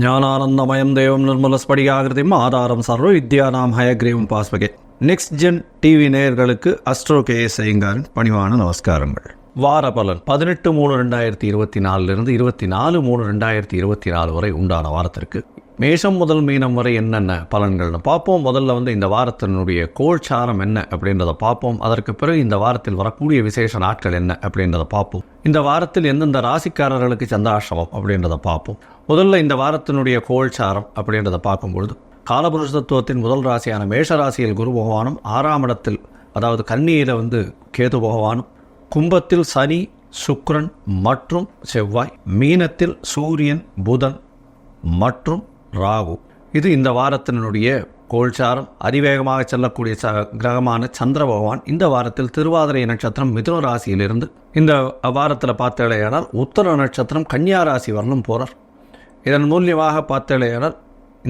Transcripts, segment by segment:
ஞானானந்தமயம் தேவம் நிர்மலஸ்படிகாகிருதிம் ஆதாரம் சர்வ வித்யானாம் ஹயக்ரீவம் பாஸ்வகே. நெக்ஸ்ட் ஜென் டிவி நேயர்களுக்கு அஸ்ட்ரோ கேஎஸ் ஐயங்காரின் பணிவான நமஸ்காரங்கள். வார பலன் 18/3/2024 24/3/2024 வரை உண்டான வாரத்திற்கு மேஷம் முதல் மீனம் வரை என்னென்ன பலன்கள்னு பார்ப்போம். முதல்ல இந்த வாரத்தினுடைய கோல்சாரம் என்ன அப்படின்றத பார்ப்போம். அதற்கு பிறகு இந்த வாரத்தில் வரக்கூடிய விசேஷ நாட்கள் என்ன அப்படின்றத பார்ப்போம். இந்த வாரத்தில் எந்தெந்த ராசிக்காரர்களுக்கு சந்திராஷ்டமம் அப்படின்றத பார்ப்போம். முதல்ல இந்த வாரத்தினுடைய கோல்சாரம் அப்படின்றத பார்க்கும்பொழுது காலபுருஷ தத்துவத்தின் முதல் ராசியான மேஷ ராசியில் குரு பகவானும், 6ஆம் இடத்தில் அதாவது கன்னியில் கேது பகவானும், கும்பத்தில் சனி சுக்கிரன் மற்றும் செவ்வாய், மீனத்தில் சூரியன் புதன் மற்றும் ராகு. இது இந்த வாரத்தினுடைய கோல்சாரம். அதிவேகமாக செல்லக்கூடிய கிரகமான சந்திர பகவான் இந்த வாரத்தில் திருவாதிரை நட்சத்திரம் மிதுன ராசியிலிருந்து இந்த வாரத்தில் பார்த்தேடையானால் உத்தர நட்சத்திரம் கன்னியா ராசி வரலும் போகிறார். இதன் மூலியமாக பார்த்தேடையானால்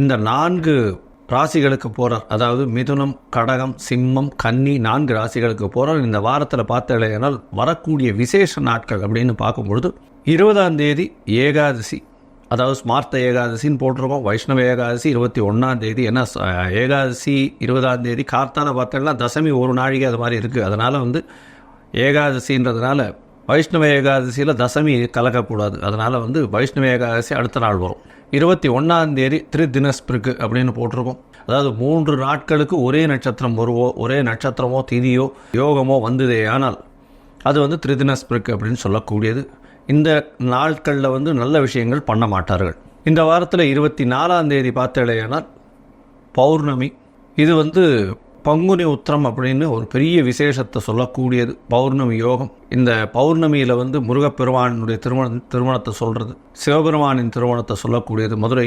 இந்த 4 ராசிகளுக்கு போகிறார். அதாவது மிதுனம், கடகம், சிம்மம், கன்னி 4 ராசிகளுக்கு போகிறார். இந்த வாரத்தில் பார்த்தேடையானால் வரக்கூடிய விசேஷ நாட்கள் அப்படின்னு பார்க்கும்பொழுது 20ஆம் தேதி ஏகாதசி, அதாவது ஸ்மார்த்த ஏகாதசின்னு போட்டிருக்கோம். வைஷ்ணவ ஏகாதசி 21ஆம் தேதி. ஏன்னா ஏகாதசி 20ஆம் தேதி கார்த்தால பார்த்தோம்னா தசமி ஒரு நாழிகை அது மாதிரி இருக்குது. அதனால் ஏகாதசின்றதுனால வைஷ்ணவ ஏகாதசியில் தசமி கலக்கக்கூடாது. அதனால் வைஷ்ணவ ஏகாதசி அடுத்த நாள் வரும். 21ஆம் தேதி திரிதினஸ்பிருக்கு அப்படின்னு போட்டிருக்கோம். அதாவது 3 நாட்களுக்கு ஒரே நட்சத்திரம் ஒரே நட்சத்திரமோ திதியோ யோகமோ வந்ததே ஆனால் அது திரிதினஸ்பிருக்கு அப்படின்னு சொல்லக்கூடியது. இந்த நாட்களில் நல்ல விஷயங்கள் பண்ண மாட்டார்கள். இந்த வாரத்தில் 24ஆம் தேதி பார்த்தேடையானால் பௌர்ணமி. இது பங்குனி உத்திரம் அப்படின்னு ஒரு பெரிய விசேஷத்தை சொல்லக்கூடியது. பௌர்ணமி யோகம். இந்த பௌர்ணமியில் முருகப்பெருமானுடைய திருமணத்தை சொல்கிறது, சிவபெருமானின் திருமணத்தை சொல்லக்கூடியது, மதுரை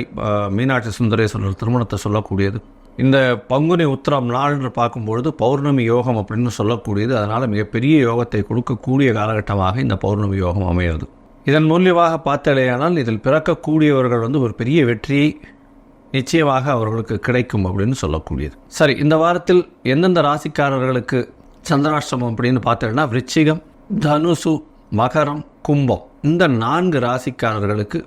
மீனாட்சி சுந்தரேஸ்வரர் திருமணத்தை சொல்லக்கூடியது. இந்த பங்குனி உத்திரம் நாள்னு பார்க்கும்பொழுது பௌர்ணமி யோகம் அப்படின்னு சொல்லக்கூடியது. அதனால் மிகப்பெரிய யோகத்தை கொடுக்கக்கூடிய காலகட்டமாக இந்த பௌர்ணமி யோகம் அமைகிறது. இதன் மூலியமாக பார்த்தடையானால் இதில் பிறக்கக்கூடியவர்கள் ஒரு பெரிய வெற்றியை நிச்சயமாக அவர்களுக்கு கிடைக்கும் அப்படின்னு சொல்லக்கூடியது. சரி, இந்த வாரத்தில் எந்தெந்த ராசிக்காரர்களுக்கு சந்திராஷ்டமம் அப்படின்னு பார்த்தோம்னா விருச்சிகம், தனுசு, மகரம், கும்பம் இந்த 4 ராசிக்காரர்களுக்கு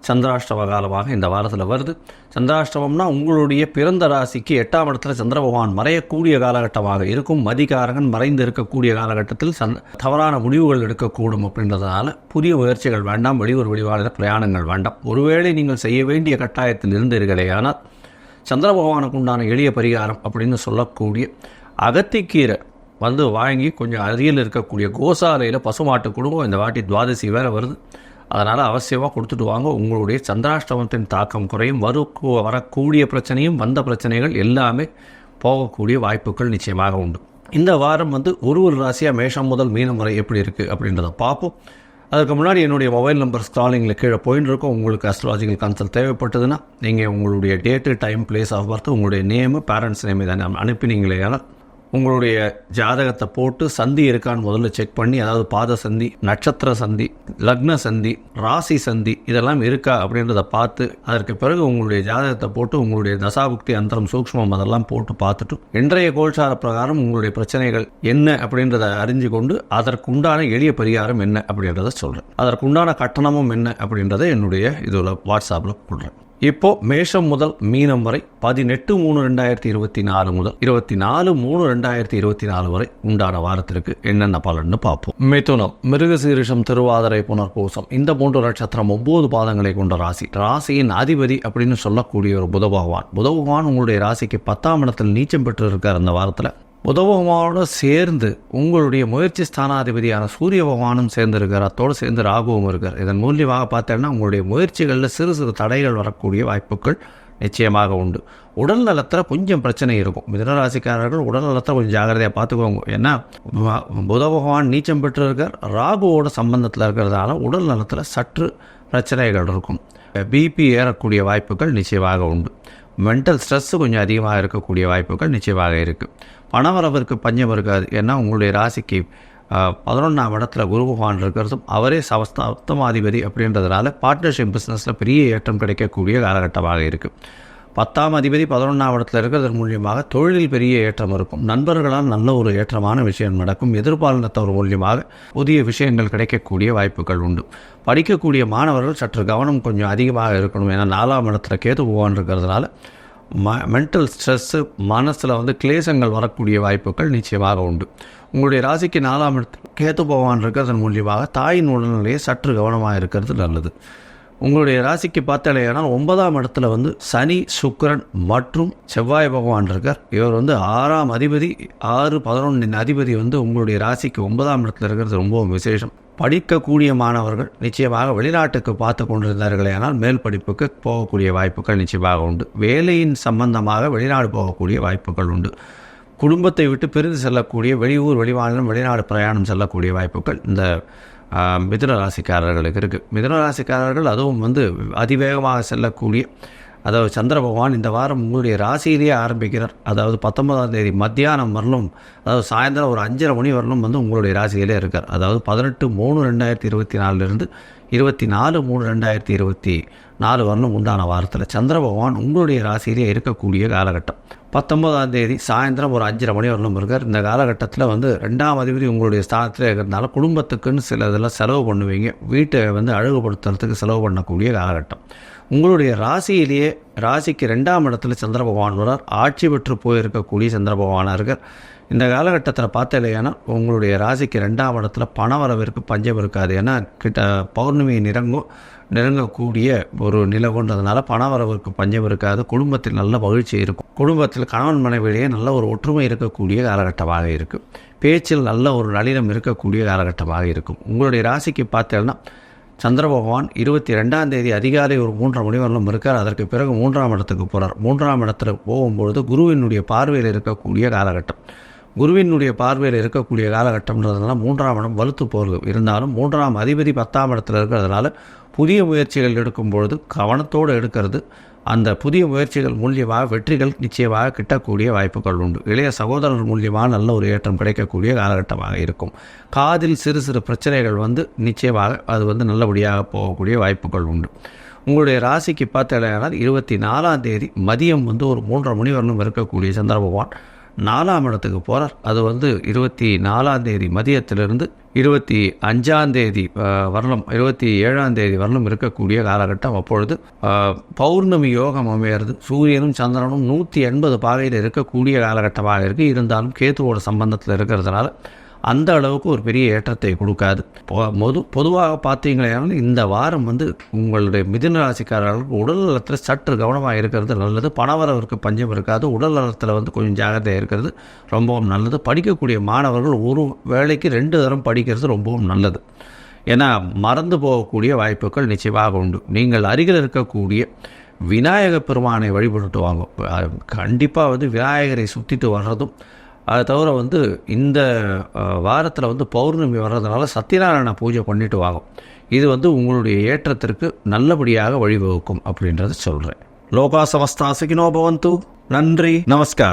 சந்திராஷ்டம காலமாக இந்த வாரத்தில் வருது. சந்திராஷ்டமம்னா உங்களுடைய பிறந்த ராசிக்கு 8ஆம் இடத்துல சந்திர பகவான் மறையக்கூடிய காலகட்டமாக இருக்கும். மதிகாரகன் மறைந்து இருக்கக்கூடிய காலகட்டத்தில் தவறான முடிவுகள் எடுக்கக்கூடும். அப்படின்றதுனால புதிய முயற்சிகள் வேண்டாம், வெளியூர் வெளிவாள பிரயாணங்கள் வேண்டாம். ஒருவேளை நீங்கள் செய்ய வேண்டிய கட்டாயத்தில் இருந்தீர்களே ஆனால் சந்திர பகவானுக்கு உண்டான எளிய பரிகாரம் அப்படின்னு சொல்லக்கூடிய அகத்திக்கீரை வாங்கி கொஞ்சம் அருகில் இருக்கக்கூடிய கோசாலையில் பசுமாட்டு குடும்பம் இந்த வாட்டி துவாதசி வேறு வருது. அதனால் அவசியமாக கொடுத்துட்டு வாங்க. உங்களுடைய சந்திராஷ்டமத்தின் தாக்கம் குறையும். வரக்கூடிய பிரச்சனையும் வந்த பிரச்சனைகள் எல்லாமே போகக்கூடிய வாய்ப்புகள் நிச்சயமாக உண்டு. இந்த வாரம் ஒரு ராசியாக மேஷம் முதல் மீனம் வரை எப்படி இருக்குது அப்படின்றத பார்ப்போம். அதுக்கு முன்னாடி என்னுடைய மொபைல் நம்பர் ஸ்க்ராலிங்கில் கீழே போயின்னு இருக்கோம். உங்களுக்கு அஸ்ட்ராலஜிக்கல் கன்சல்ட் தேவைப்பட்டதுன்னா நீங்கள் உங்களுடைய date, time, place of birth, உங்களுடைய நேமு, பேரண்ட்ஸ் நேம் இதை அனுப்பினீங்களே ஆனால் உங்களுடைய ஜாதகத்தை போட்டு சந்தி இருக்கான்னு முதல்ல செக் பண்ணி, அதாவது பாத சந்தி, நட்சத்திர சந்தி, லக்ன சந்தி, ராசி சந்தி இதெல்லாம் இருக்கா அப்படின்றத பார்த்து அதற்கு பிறகு உங்களுடைய ஜாதகத்தை போட்டு உங்களுடைய தசாபுக்தி அந்தரம் சூக்ஷ்மம் அதெல்லாம் போட்டு பார்த்துட்டு இன்றைய கோல்சார பிரகாரம் உங்களுடைய பிரச்சனைகள் என்ன அப்படின்றத அறிஞ்சு கொண்டு அதற்குண்டான எளிய பரிகாரம் என்ன அப்படின்றத சொல்கிறேன். அதற்குண்டான கட்டணமும் என்ன அப்படின்றத என்னுடைய இதில் வாட்ஸ்அப்பில் கொடுறேன். இப்போ மேஷம் முதல் மீனம் வரை 18/3/2024 முதல் 24/3/2024 வரை உண்டான வாரத்திற்கு என்னென்ன பலன்னு பார்ப்போம். மிதுனம், மிருகசீரிஷம், திருவாதிரை, புனர்பூசம் இந்த 3 நட்சத்திரம் 9 பாதங்களை கொண்ட ராசி. ராசியின் அதிபதி அப்படின்னு சொல்லக்கூடிய ஒரு புத பகவான் உங்களுடைய ராசிக்கு 10ஆம் இடத்தில் நீச்சம் பெற்று இருக்கார். அந்த வாரத்தில் புத பகவானோடு சேர்ந்து உங்களுடைய முயற்சி ஸ்தானாதிபதியான சூரிய பகவானும் சேர்ந்திருக்கார். அத்தோடு சேர்ந்து ராகுவும் இருக்கார். இதன் மூலியமாக பார்த்தோன்னா உங்களுடைய முயற்சிகளில் சிறு சிறு தடைகள் வரக்கூடிய வாய்ப்புகள் நிச்சயமாக உண்டு. உடல் நலத்தில் கொஞ்சம் பிரச்சனை இருக்கும். மிதுனராசிக்காரர்கள் உடல் நலத்தை கொஞ்சம் ஜாகிரதையாக பார்த்துக்கோங்க. ஏன்னா புத பகவான் நீச்சம் பெற்று இருக்கார், ராகுவோட சம்பந்தத்தில் இருக்கிறதால உடல் நலத்தில் சற்று பிரச்சனைகள் இருக்கும். பிபி ஏறக்கூடிய வாய்ப்புகள் நிச்சயமாக உண்டு. மென்டல் ஸ்ட்ரெஸ்ஸு கொஞ்சம் அதிகமாக இருக்கக்கூடிய வாய்ப்புகள் நிச்சயமாக இருக்குது. பணவரவிற்கு பஞ்சம் இருக்காது. ஏன்னா உங்களுடைய ராசிக்கு 11ஆம் இடத்துல குரு பகவான் இருக்கிறதும் அவரே சப்தமாதிபதி அப்படின்றதுனால பார்ட்னர்ஷிப் பிஸ்னஸில் பெரிய ஏற்றம் கிடைக்கக்கூடிய காலகட்டமாக இருக்குது. 10ஆம் அதிபதி 11ஆம் இடத்துல இருக்கிறது மூலியமாக தொழிலில் பெரிய ஏற்றம் இருக்கும். நண்பர்களால் நல்ல ஒரு ஏற்றமான விஷயம் நடக்கும். எதிர்பாலினத்தவர் மூலியமாக புதிய விஷயங்கள் கிடைக்கக்கூடிய வாய்ப்புகள் உண்டு. படிக்கக்கூடிய மாணவர்கள் சற்று கவனம் கொஞ்சம் அதிகமாக இருக்கணும். ஏன்னா 4ஆம் இடத்துல கேது பகவான் இருக்கிறதுனால மென்டல் ஸ்ட்ரெஸ்ஸு, மனசில் கிளேசங்கள் வரக்கூடிய வாய்ப்புகள் நிச்சயமாக உண்டு. உங்களுடைய ராசிக்கு 4ஆம் இடத்துல கேது பகவான் இருக்கிறதன் மூலியமாக தாயின் உடல்நிலையை சற்று கவனமாக இருக்கிறது நல்லது. உங்களுடைய ராசிக்கு பார்த்தாலேனால் 9ஆம் இடத்துல சனி, சுக்கிரன் மற்றும் செவ்வாய் பகவான் இருக்கார். இவர் 6ஆம் அதிபதி, 6-11 அதிபதி உங்களுடைய ராசிக்கு 9ஆம் இடத்துல இருக்கிறது ரொம்பவும் விசேஷம். படிக்கக்கூடிய மாணவர்கள் நிச்சயமாக வெளிநாட்டுக்கு பார்த்து கொண்டிருந்தார்களே ஆனால் மேல் படிப்புக்கு போகக்கூடிய வாய்ப்புகள் நிச்சயமாக உண்டு. வேலையின் சம்பந்தமாக வெளிநாடு போகக்கூடிய வாய்ப்புகள் உண்டு. குடும்பத்தை விட்டு பிரிந்து செல்லக்கூடிய வெளியூர், வெளிமாநிலம், வெளிநாடு பிரயாணம் செல்லக்கூடிய வாய்ப்புகள் இந்த மிதுன ராசிக்காரர்களுக்கு இருக்குது. மிதுன ராசிக்காரர்கள் அதுவும் அதிவேகமாக செல்லக்கூடிய, அதாவது சந்திர பகவான் இந்த வாரம் உங்களுடைய ராசியிலேயே ஆரம்பிக்கிறார். அதாவது 19ஆம் தேதி மத்தியானம் வரலும், அதாவது சாயந்தரம் ஒரு 5:30 மணி வரலும் உங்களுடைய ராசியிலே இருக்கார். அதாவது 18/3/2024 24/3/2024 வரலும் உண்டான வாரத்தில் சந்திர பகவான் உங்களுடைய ராசியிலே இருக்கக்கூடிய காலகட்டம். 19ஆம் தேதி சாயந்தரம் ஒரு 5:30 மணி வரலும் இருக்கார். இந்த காலகட்டத்தில் 2ஆம் அதிபதி உங்களுடைய ஸ்தானத்தில் இருக்கிறதுனால குடும்பத்துக்குன்னு சில இதெல்லாம் செலவு பண்ணுவீங்க. வீட்டை அழகுபடுத்துறதுக்கு செலவு பண்ணக்கூடிய காலகட்டம். உங்களுடைய ராசியிலேயே ராசிக்கு 2ஆம் இடத்துல சந்திர பகவான் வரார். ஆட்சி பெற்று போயிருக்கக்கூடிய சந்திர பகவானாக இருக்கார். இந்த காலகட்டத்தில் பார்த்தலையானா உங்களுடைய ராசிக்கு 2ஆம் இடத்துல பண வரவிற்கு பஞ்சம் இருக்காது. ஏன்னா பௌர்ணமி நெருங்கக்கூடிய ஒரு நிலவுன்றதுனால பண வரவிற்கு பஞ்சம் இருக்காது. குடும்பத்தில் நல்ல மகிழ்ச்சி இருக்கும். குடும்பத்தில் கணவன் மனைவியிலேயே நல்ல ஒரு ஒற்றுமை இருக்கக்கூடிய காலகட்டமாக இருக்கும். பேச்சில் நல்ல ஒரு நளினம் இருக்கக்கூடிய காலகட்டமாக இருக்கும். உங்களுடைய ராசிக்கு பார்த்தேன்னா சந்திர பகவான் 22ஆம் தேதி அதிகாலை ஒரு 3:30 மணி வரலும் இருக்கார். அதற்கு பிறகு 3ஆம் இடத்துக்கு போகிறார். 3ஆம் இடத்துல போகும்பொழுது குருவினுடைய பார்வையில் இருக்கக்கூடிய காலகட்டம். குருவினுடைய பார்வையில் இருக்கக்கூடிய காலகட்டம்ன்றதுனால 3ஆம் இடம் வலுத்து போகிறது. இருந்தாலும் 3ஆம் அதிபதி 10ஆம் இடத்துல இருக்கிறதுனால புதிய முயற்சிகள் எடுக்கும் பொழுது கவனத்தோடு எடுக்கிறது. அந்த புதிய முயற்சிகள் மூலியமாக வெற்றிகள் நிச்சயமாக கிட்டக்கூடிய வாய்ப்புகள் உண்டு. இளைய சகோதரர் மூலியமாக நல்ல ஒரு ஏற்றம் கிடைக்கக்கூடிய காலகட்டமாக இருக்கும். காதில் சிறு சிறு பிரச்சனைகள் நிச்சயமாக அது நல்லபடியாக போகக்கூடிய வாய்ப்புகள் உண்டு. உங்களுடைய ராசிக்கு பார்த்தீங்கன்னா 24ஆம் தேதி மதியம் ஒரு 3:30 மணி வரலும் இருக்கக்கூடிய சந்திர பகவான் 4ஆம் இடத்துக்கு போகிறார். அது 24ஆம் தேதி மதியத்திலிருந்து 25ஆம் தேதி வரலும் 27ஆம் தேதி வரலும் இருக்கக்கூடிய காலகட்டம். அப்பொழுது பௌர்ணமி யோகம் அமையிறது. சூரியனும் சந்திரனும் 180 பாகையில் இருக்கக்கூடிய காலகட்டமாக இருக்குது. இருந்தாலும் கேதுவோட சம்பந்தத்தில் இருக்கிறதுனால அந்த அளவுக்கு ஒரு பெரிய ஏற்றத்தை கொடுக்காது. பொதுவாக பார்த்தீங்கன்னா இந்த வாரம் உங்களுடைய மிதுன ராசிக்காரர்களுக்கு உடல் நலத்தில் சற்று கவனமாக இருக்கிறது நல்லது. பணவரவிற்கு பஞ்சம் இருக்காது. உடல் நலத்தில் கொஞ்சம் ஜாகிரதையாக இருக்கிறது ரொம்பவும் நல்லது. படிக்கக்கூடிய மாணவர்கள் ஒரு வேளைக்கு 2 தரம் படிக்கிறது ரொம்பவும் நல்லது. ஏன்னா மறந்து போகக்கூடிய வாய்ப்புகள் நிச்சயமாக உண்டு. நீங்கள் அருகில் இருக்கக்கூடிய விநாயக பெருமானை வழிபட்டு வாங்க. கண்டிப்பாக விநாயகரை சுற்றிட்டு வர்றதும், அதை தவிர இந்த வாரத்தில் பௌர்ணமி வர்றதுனால சத்யநாராயண பூஜை பண்ணிட்டு வாங்கும். இது உங்களுடைய ஏற்றத்திற்கு நல்லபடியாக வழிவகுக்கும் அப்படின்றத சொல்கிறேன். லோகா சமஸ்தா சுகினோ பவந்து. நன்றி, நமஸ்காரம்.